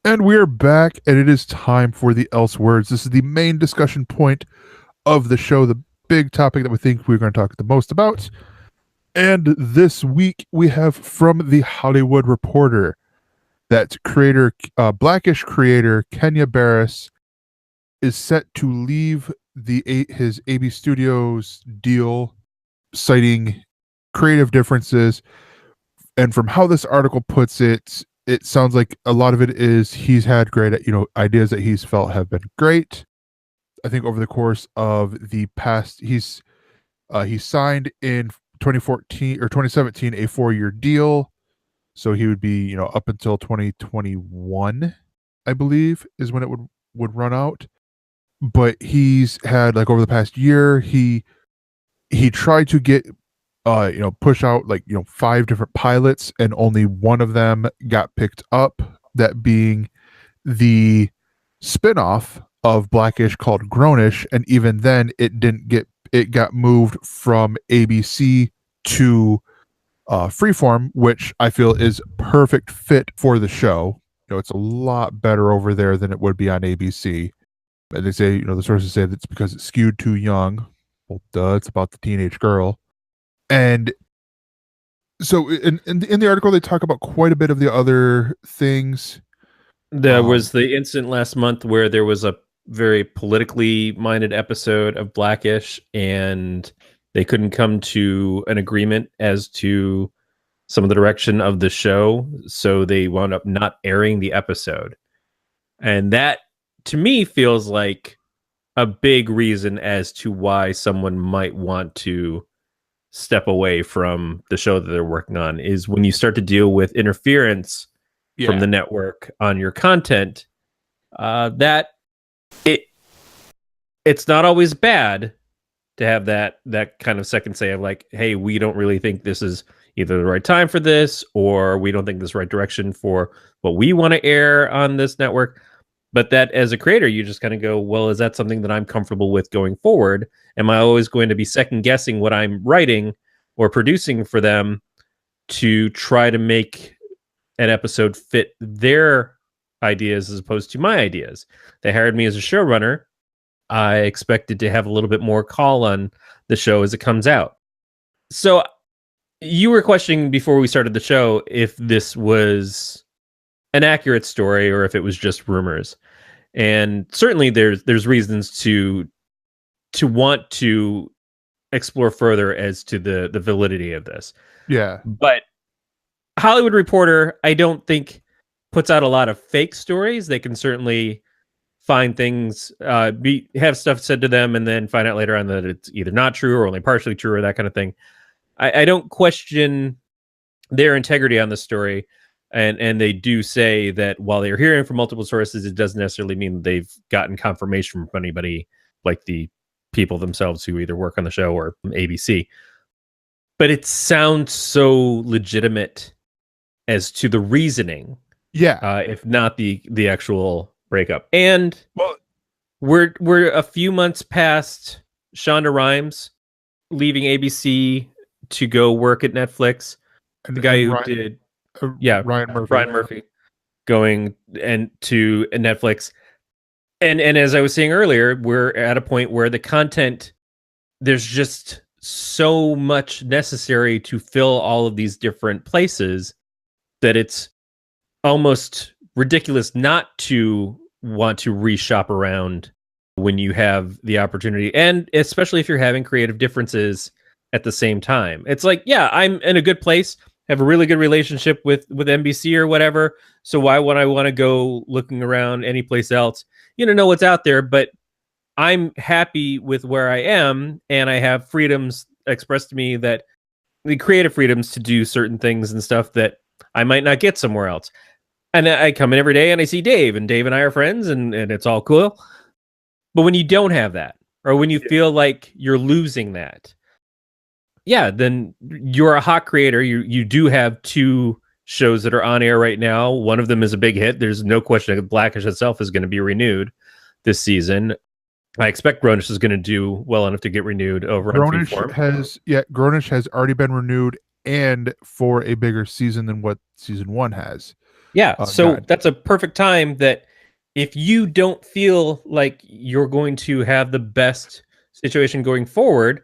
And we are back, and it is time for the else words. This is the main discussion point of the show, the big topic that we think we're going to talk the most about. And this week we have from the Hollywood Reporter that Blackish creator Kenya Barris is set to leave his AB Studios deal, citing creative differences. And from how this article puts it, it sounds like a lot of it is he's had great, ideas that he's felt have been great. I think over the course of the past, he signed in 2014 or 2017 a 4-year deal, so he would be up until 2021, I believe, is when it would run out. But he's had, like, over the past year, he tried to get push out 5 different pilots, and only one of them got picked up, that being the spinoff of Blackish called Grownish. And even then it got moved from ABC to Freeform, which I feel is perfect fit for the show. It's a lot better over there than it would be on ABC. And they say, the sources say that's because it's skewed too young. Well, duh, it's about the teenage girl. And so in the article, they talk about quite a bit of the other things. There was the incident last month where there was a very politically minded episode of Blackish, and they couldn't come to an agreement as to some of the direction of the show, so they wound up not airing the episode. And that, to me, feels like a big reason as to why someone might want to step away from the show that they're working on, is when you start to deal with interference from the network on your content, that it's not always bad to have that kind of second say of like, hey, we don't really think this is either the right time for this, or we don't think this is the right direction for what we want to air on this network. But that, as a creator, you just kind of go, well, is that something that I'm comfortable with going forward? Am I always going to be second guessing what I'm writing or producing for them to try to make an episode fit their ideas as opposed to my ideas? They hired me as a showrunner. I expected to have a little bit more call on the show as it comes out. So you were questioning before we started the show if this was an accurate story or if it was just rumors. And certainly there's reasons to want to explore further as to the validity of this. Yeah. But Hollywood Reporter, I don't think, puts out a lot of fake stories. They can certainly find things, have stuff said to them, and then find out later on that it's either not true or only partially true or that kind of thing. I don't question their integrity on the story. And they do say that while they're hearing from multiple sources, it doesn't necessarily mean they've gotten confirmation from anybody like the people themselves who either work on the show or ABC. But it sounds so legitimate as to the reasoning. Yeah. If not the actual breakup. And we're a few months past Shonda Rhimes leaving ABC to go work at Netflix. The guy who did Ryan Murphy going and to Netflix. And as I was saying earlier, we're at a point where the content, there's just so much necessary to fill all of these different places that it's almost ridiculous not to want to reshop around when you have the opportunity, and especially if you're having creative differences at the same time. It's like, yeah, I'm in a good place, have a really good relationship with NBC or whatever, so why would I want to go looking around any place else? Know what's out there, but I'm happy with where I am, and I have freedoms expressed to me, that the creative freedoms to do certain things and stuff that I might not get somewhere else. And I come in every day and I see Dave, and Dave and I are friends, and it's all cool. But when you don't have that, or when you feel like you're losing that, then you're a hot creator. You do have 2 shows that are on air right now. One of them is a big hit. There's no question that Blackish itself is going to be renewed this season. I expect Grownish is going to do well enough to get renewed over on Freeform. Grownish has already been renewed, and for a bigger season than what season 1 has. Yeah, so that's a perfect time that if you don't feel like you're going to have the best situation going forward,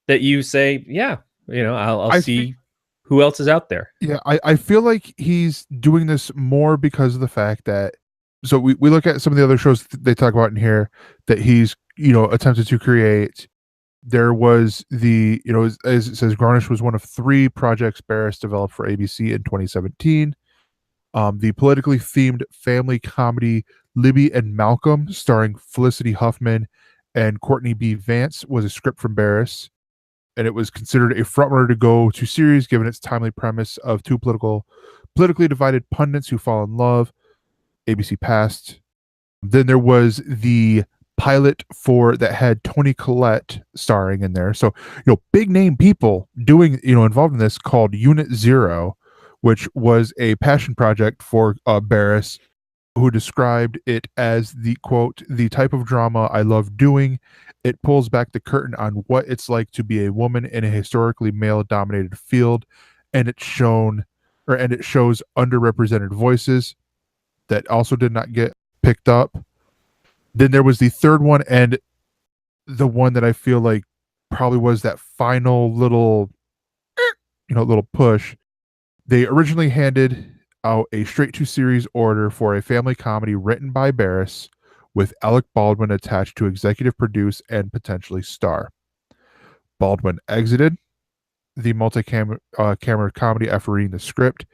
that you say, yeah, I'll see who else is out there. Yeah, I feel like he's doing this more because of the fact that, so we look at some of the other shows they talk about in here that he's, attempted to create. There was the, as it says, Garnish was one of 3 projects Barris developed for ABC in 2017. The politically themed family comedy Libby and Malcolm, starring Felicity Huffman and Courtney B. Vance, was a script from Barris, and it was considered a frontrunner to go to series given its timely premise of 2 politically divided pundits who fall in love. ABC passed. Then there was the pilot for that had Toni Collette starring in there. So, big name people doing, involved in this, called Unit Zero, which was a passion project for Barris, who described it as the quote, the type of drama I love doing. It pulls back the curtain on what it's like to be a woman in a historically male dominated field, and it shows underrepresented voices that also did not get picked up. Then there was the third one, and the one that I feel like probably was that final little push. They originally handed out a straight to series order for a family comedy written by Barris, with Alec Baldwin attached to executive produce and potentially star. Baldwin exited the multi-camera comedy after reading the script,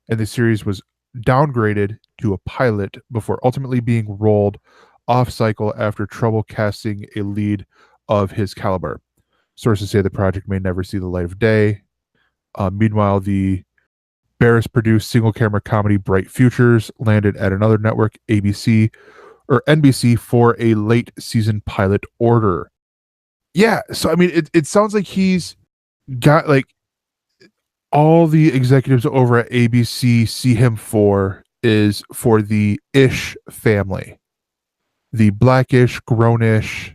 and the series was downgraded to a pilot before ultimately being rolled off cycle after trouble casting a lead of his caliber. Sources say the project may never see the light of day. Meanwhile, the Barris produced single camera comedy Bright Futures landed at another network, ABC or NBC, for a late season pilot order. Yeah, so I mean, it sounds like he's got like all the executives over at ABC see him for is for the Ish family, the Blackish, Grownish,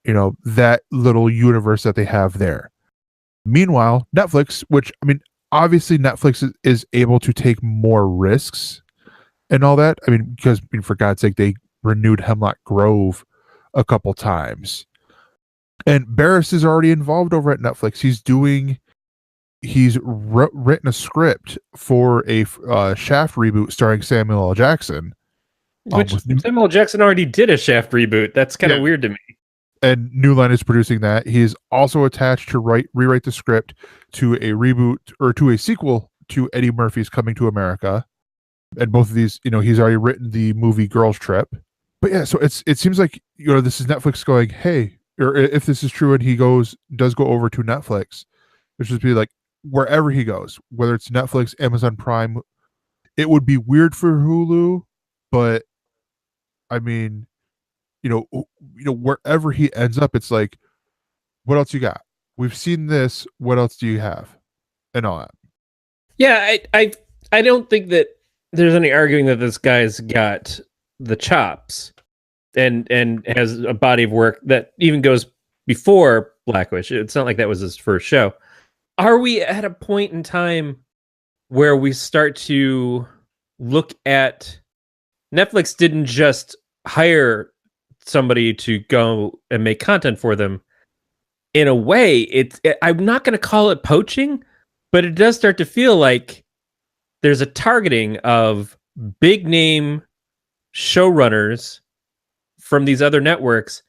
that little universe that they have there. Meanwhile, Netflix, which, I mean, obviously Netflix is able to take more risks and all that. I mean, because for God's sake, they renewed Hemlock Grove a couple times. And Barris is already involved over at Netflix. He's written a script for a Shaft reboot starring Samuel L. Jackson. Which Samuel L. Jackson already did a Shaft reboot. That's kind of weird to me. And New Line is producing that. He is also attached to rewrite the script to a reboot or to a sequel to Eddie Murphy's Coming to America. And both of these, he's already written the movie Girls Trip. But yeah, so it seems like, this is Netflix going, hey, or if this is true and he does go over to Netflix, it should be like wherever he goes, whether it's Netflix, Amazon Prime. It would be weird for Hulu, but I mean, wherever he ends up, it's like, what else you got? We've seen this. What else do you have? And all that. Yeah, I don't think that there's any arguing that this guy's got the chops and has a body of work that even goes before Blackish. It's not like that was his first show. Are we at a point in time where we start to look at Netflix didn't just hire somebody to go and make content for them? In a way, I'm not going to call it poaching, but it does start to feel like there's a targeting of big name showrunners from these other networks,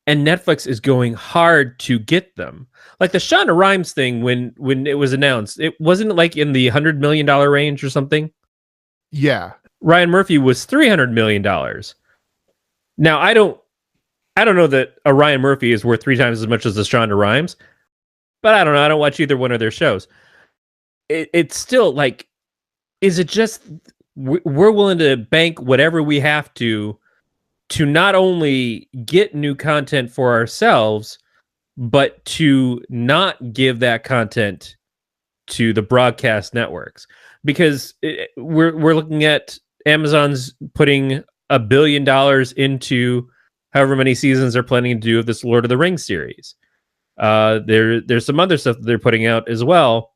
and Netflix is going hard to get them. Like the Shonda Rhimes thing, when it was announced, it wasn't like in the $100 million range or something. Yeah, Ryan Murphy was $300 million. Now I don't know that a Ryan Murphy is worth 3 times as much as a Shonda Rhimes, but I don't know. I don't watch either one of their shows. It's still like, is it just we're willing to bank whatever we have to not only get new content for ourselves, but to not give that content to the broadcast networks? Because we're looking at Amazon's putting $1 billion into however many seasons they're planning to do of this Lord of the Rings series. There's some other stuff that they're putting out as well.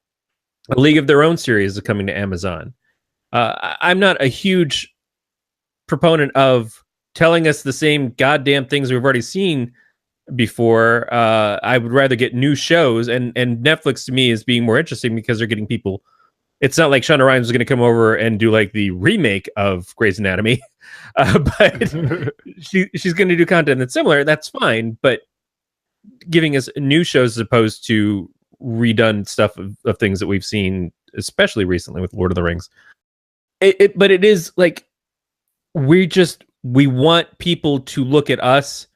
A League of Their Own series is coming to Amazon. I'm not a huge proponent of telling us the same goddamn things we've already seen before. I would rather get new shows, and Netflix to me is being more interesting because they're getting people. It's not like Shonda Rhimes is going to come over and do like the remake of Grey's Anatomy, but she's going to do content that's similar. That's fine, but giving us new shows as opposed to redone stuff of things that we've seen, especially recently with Lord of the Rings. But it is like we want people to look at us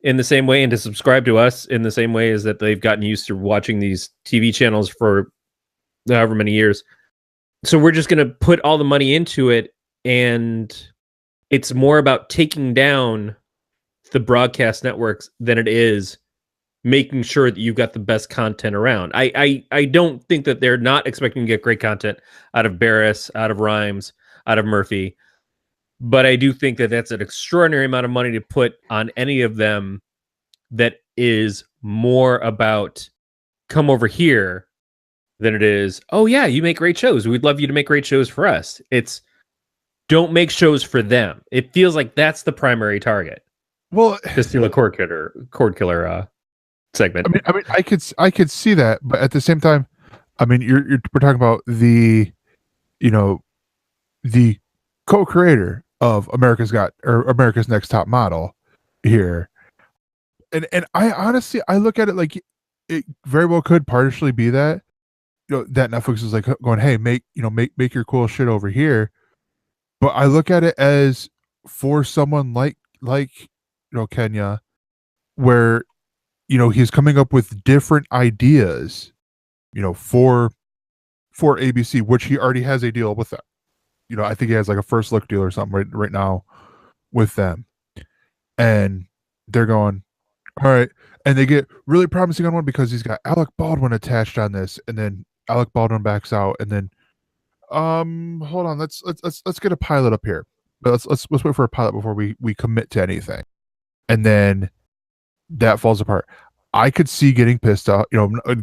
in the same way and to subscribe to us in the same way as that they've gotten used to watching these TV channels for however many years. So we're just going to put all the money into it, and it's more about taking down the broadcast networks than it is making sure that you've got the best content around. I don't think that they're not expecting to get great content out of Barris, out of Rhimes, out of Murphy. But I do think that that's an extraordinary amount of money to put on any of them that is more about come over here than it is, oh yeah, you make great shows. We'd love you to make great shows for us. It's don't make shows for them. It feels like that's the primary target. Well, to steal a cord killer segment. I mean, I could see that, but at the same time, I mean, we're talking about the co-creator of America's Next Top Model here, and I honestly look at it like it very well could partially be that that Netflix is like going, hey, make your cool shit over here, but I look at it as for someone like Kenya, where he's coming up with different ideas, for ABC, which he already has a deal with them. I think he has like a first look deal or something right now with them, and they're going, all right, and they get really promising on one because he's got Alec Baldwin attached on this, and then Alec Baldwin backs out, and then hold on, let's get a pilot up here, but let's wait for a pilot before we commit to anything, and then that falls apart. I could see getting pissed off,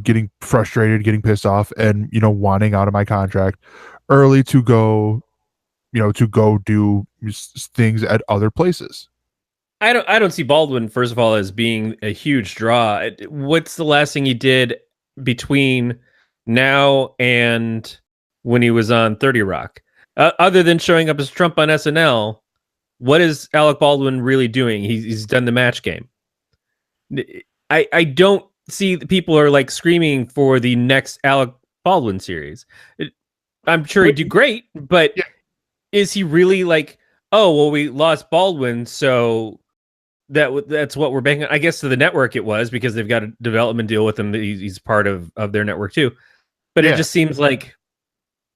getting frustrated, getting pissed off, and wanting out of my contract early to go do things at other places. I don't see Baldwin, first of all, as being a huge draw. What's the last thing he did between now and when he was on 30 Rock? Other than showing up as Trump on SNL, what is Alec Baldwin really doing? He's done the Match Game. I don't see the people are like screaming for the next Alec Baldwin series. I'm sure he'd do great, but yeah. Is he really like, oh, well, we lost Baldwin, so that's what we're banking on? I guess to the network it was, because they've got a development deal with him. He's part of their network too. But yeah. It just seems like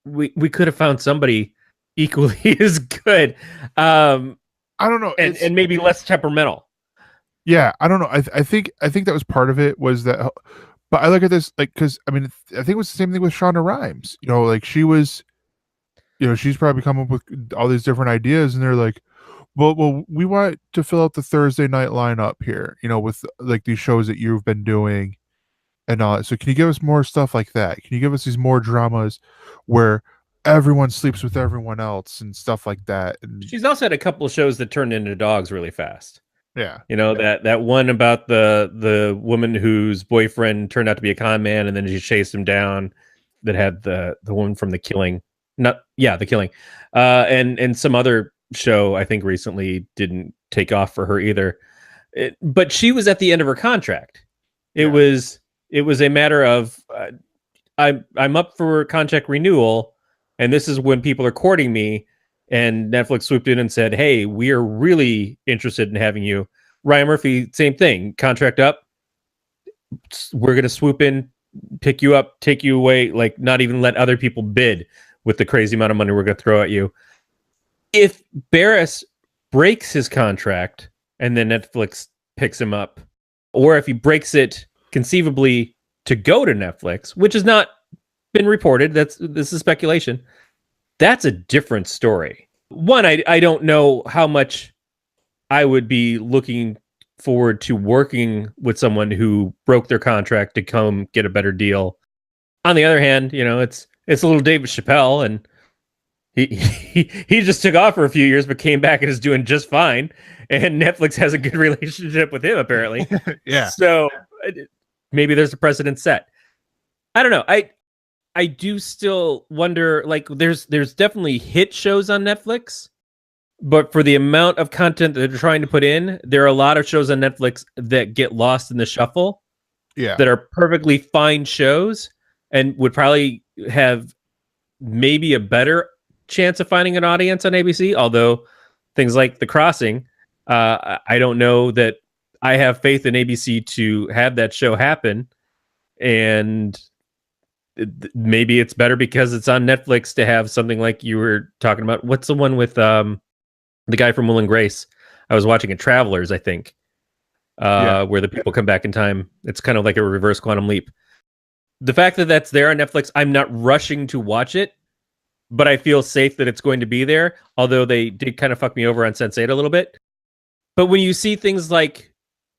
we could have found somebody equally as good. I don't know. And maybe less temperamental. Yeah, I don't know. I think that was part of it, was that, but I look at this like, because I mean, I think it was the same thing with Shonda Rhimes. Like she was, she's probably come up with all these different ideas, and they're like, well, we want to fill out the Thursday night lineup here, with like these shows that you've been doing and all that. So can you give us more stuff like that? Can you give us these more dramas where everyone sleeps with everyone else and stuff like that? And she's also had a couple of shows that turned into dogs really fast. Yeah. That one about the woman whose boyfriend turned out to be a con man, and then she chased him down, that had the woman from The Killing. The Killing. And some other show I think recently didn't take off for her either. But she was at the end of her contract. It was a matter of I'm up for contract renewal, and this is when people are courting me. And Netflix swooped in and said, hey, we are really interested in having you. Ryan Murphy, same thing. Contract up. We're going to swoop in, pick you up, take you away, like not even let other people bid with the crazy amount of money we're going to throw at you. If Barris breaks his contract and then Netflix picks him up, or if he breaks it conceivably to go to Netflix, which has not been reported, this is speculation, that's a different story. One, I don't know how much I would be looking forward to working with someone who broke their contract to come get a better deal. On the other hand, it's a little David Chappelle, and He just took off for a few years, but came back and is doing just fine. And Netflix has a good relationship with him, apparently. Yeah. So maybe there's a precedent set. I don't know. I do still wonder. Like, there's definitely hit shows on Netflix, but for the amount of content that they're trying to put in, there are a lot of shows on Netflix that get lost in the shuffle. Yeah. That are perfectly fine shows and would probably have maybe a better chance of finding an audience on ABC. Although things like The Crossing, I don't know that I have faith in ABC to have that show happen. And maybe it's better because it's on Netflix to have something like you were talking about. What's the one with the guy from Will and Grace? I was watching it, Travelers, I think. Where the people come back in time. It's kind of like a reverse Quantum Leap. The fact that that's there on Netflix, I'm not rushing to watch it, but I feel safe that it's going to be there, although they did kind of fuck me over on Sense8 a little bit. But when you see things like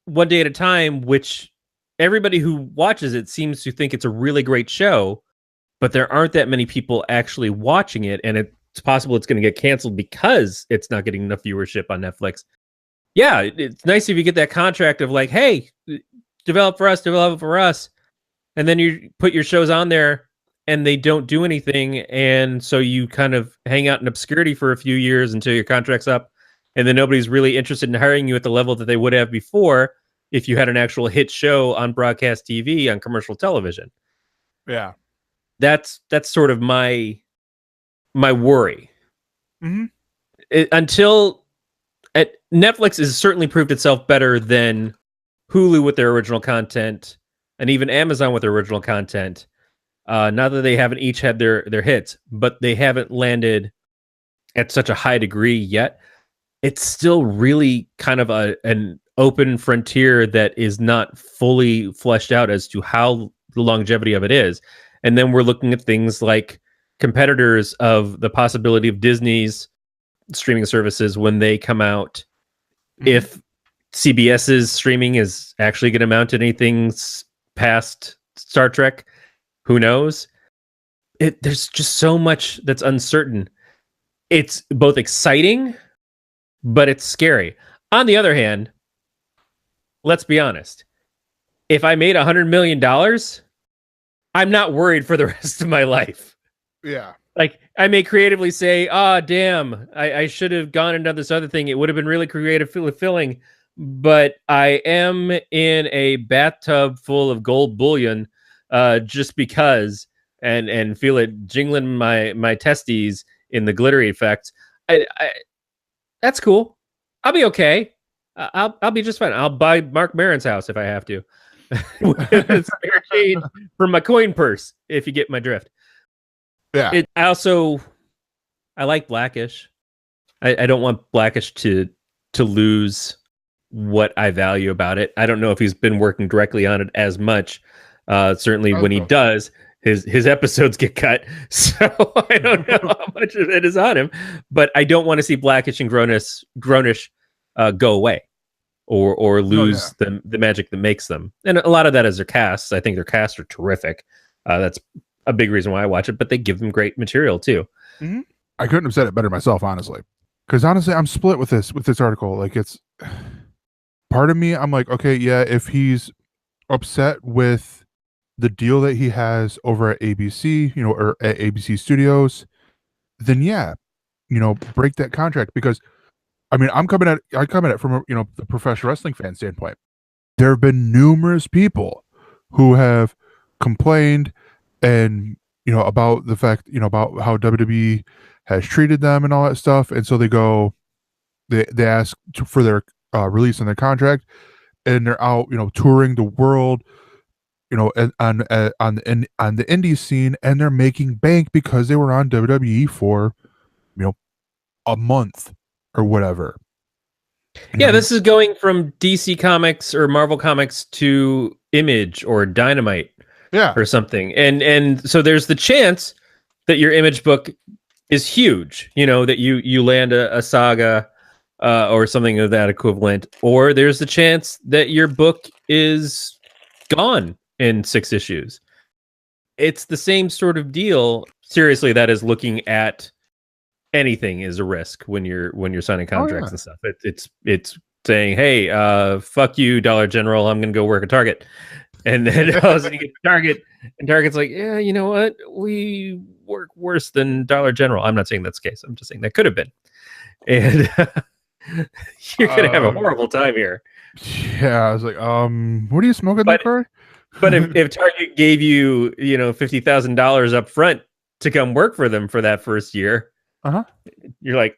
One Day at a Time, which everybody who watches it seems to think it's a really great show, but there aren't that many people actually watching it, and it's possible it's going to get canceled because it's not getting enough viewership on Netflix. Yeah, it's nice if you get that contract of like, hey, develop for us. And then you put your shows on there and they don't do anything. And so you kind of hang out in obscurity for a few years until your contract's up. And then nobody's really interested in hiring you at the level that they would have before if you had an actual hit show on broadcast TV, on commercial television. Yeah. That's sort of my worry. Mm-hmm. Netflix has certainly proved itself better than Hulu with their original content, and even Amazon with their original content. Not that they haven't each had their hits, but they haven't landed at such a high degree yet. It's still really kind of an open frontier that is not fully fleshed out as to how the longevity of it is. And then we're looking at things like competitors of the possibility of Disney's streaming services when they come out. If CBS's streaming is actually going to mount to anything past Star Trek, who knows? There's just so much that's uncertain. It's both exciting, but it's scary. On the other hand, let's be honest. If I made $100 million, I'm not worried for the rest of my life. Yeah. Like, I may creatively say, damn, I should have gone and done this other thing. It would have been really creative, fulfilling. But I am in a bathtub full of gold bullion just because, and feel it jingling my testes in the glittery effect. That's cool. I'll be okay. I'll be just fine. I'll buy Mark Maron's house if I have to. With spare change from my coin purse, if you get my drift. Yeah. I like Blackish. I don't want Blackish to lose what I value about it. I don't know if he's been working directly on it as much. Certainly when he does, his episodes get cut. So I don't know how much of it is on him. But I don't want to see Blackish and Grownish go away or lose the magic that makes them. And a lot of that is their casts. I think their casts are terrific. That's a big reason why I watch it, but they give them great material too. Mm-hmm. I couldn't have said it better myself, honestly. Because honestly, I'm split with this article. Like, it's part of me, I'm like, okay, yeah, if he's upset with the deal that he has over at ABC, or at ABC Studios, then yeah, break that contract. Because I mean, I come at it from the professional wrestling fan standpoint. There have been numerous people who have complained and about the fact about how WWE has treated them and all that stuff, and so they ask for their release on their contract, and they're out touring the world and on the indie scene, and they're making bank because they were on WWE for a month or whatever. Yeah, this is going from DC Comics or Marvel Comics to Image or Dynamite. Yeah. Or something. And so there's the chance that your Image book is huge, that you land a saga or something of that equivalent, or there's the chance that your book is gone in 6 issues. It's the same sort of deal. Seriously, that is looking at anything is a risk when you're signing contracts and stuff. It's saying, hey, fuck you, Dollar General, I'm gonna go work at Target. And then all of a sudden you get to Target, and Target's like, yeah, you know what? We work worse than Dollar General. I'm not saying that's the case. I'm just saying that could have been. And you're going to have a horrible time here. Yeah, I was like, what are you smoking there, Corey? But if Target gave you, $50,000 up front to come work for them for that first year, you're like,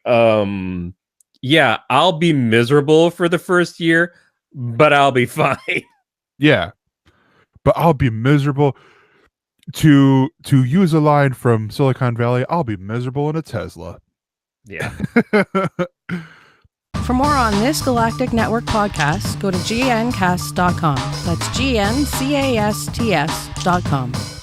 yeah, I'll be miserable for the first year, but I'll be fine. Yeah. But I'll be miserable. To use a line from Silicon Valley, I'll be miserable in a Tesla. Yeah. For more on this Galactic Network podcast, go to gncast.com. That's GNCASTS.com.